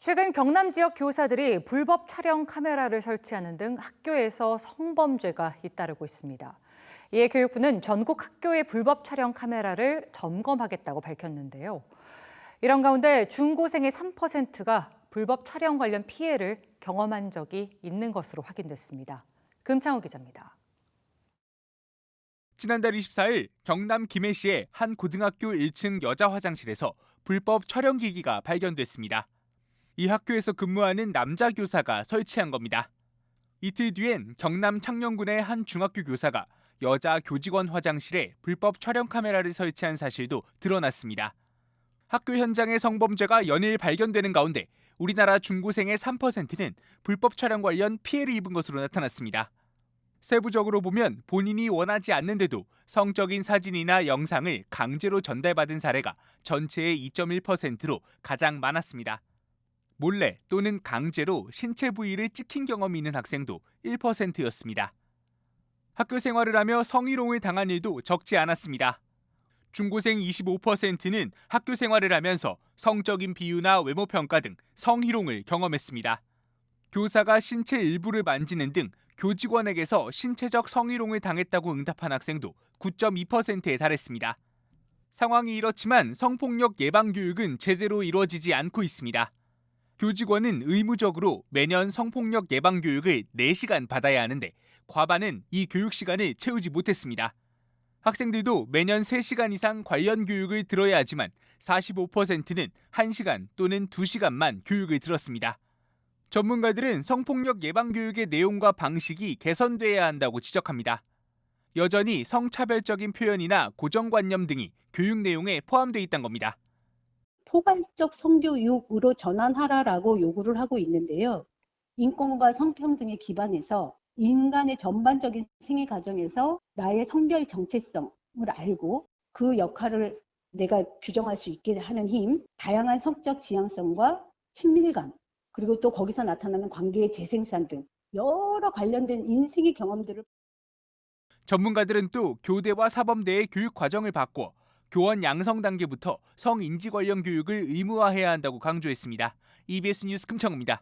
최근 경남 지역 교사들이 불법 촬영 카메라를 설치하는 등 학교에서 성범죄가 잇따르고 있습니다. 이에 교육부는 전국 학교의 불법 촬영 카메라를 점검하겠다고 밝혔는데요. 이런 가운데 중고생의 3%가 불법 촬영 관련 피해를 경험한 적이 있는 것으로 확인됐습니다. 금창호 기자입니다. 지난달 24일 경남 김해시의 한 고등학교 1층 여자 화장실에서 불법 촬영기기가 발견됐습니다. 이 학교에서 근무하는 남자 교사가 설치한 겁니다. 이틀 뒤엔 경남 창녕군의 한 중학교 교사가 여자 교직원 화장실에 불법 촬영 카메라를 설치한 사실도 드러났습니다. 학교 현장의 성범죄가 연일 발견되는 가운데 우리나라 중고생의 3%는 불법 촬영 관련 피해를 입은 것으로 나타났습니다. 세부적으로 보면 본인이 원하지 않는데도 성적인 사진이나 영상을 강제로 전달받은 사례가 전체의 2.1%로 가장 많았습니다. 몰래 또는 강제로 신체 부위를 찍힌 경험이 있는 학생도 1%였습니다. 학교 생활을 하며 성희롱을 당한 일도 적지 않았습니다. 중고생 25%는 학교 생활을 하면서 성적인 비유나 외모 평가 등 성희롱을 경험했습니다. 교사가 신체 일부를 만지는 등 교직원에게서 신체적 성희롱을 당했다고 응답한 학생도 9.2%에 달했습니다. 상황이 이렇지만 성폭력 예방 교육은 제대로 이루어지지 않고 있습니다. 교직원은 의무적으로 매년 성폭력 예방 교육을 4시간 받아야 하는데 과반은 이 교육 시간을 채우지 못했습니다. 학생들도 매년 3시간 이상 관련 교육을 들어야 하지만 45%는 1시간 또는 2시간만 교육을 들었습니다. 전문가들은 성폭력 예방 교육의 내용과 방식이 개선돼야 한다고 지적합니다. 여전히 성차별적인 표현이나 고정관념 등이 교육 내용에 포함되어 있다는 겁니다. 포괄적 성교육으로 전환하라라고 요구를 하고 있는데요. 인권과 성평등에 기반해서 인간의 전반적인 생애 과정에서 나의 성별 정체성을 알고 그 역할을 내가 규정할 수 있게 하는 힘, 다양한 성적 지향성과 친밀감, 그리고 또 거기서 나타나는 관계의 재생산 등 여러 관련된 인생의 경험들을 전문가들은 또 교대와 사범대의 교육 과정을 바꿔 교원 양성 단계부터 성인지 관련 교육을 의무화해야 한다고 강조했습니다. EBS 뉴스 금창호입니다.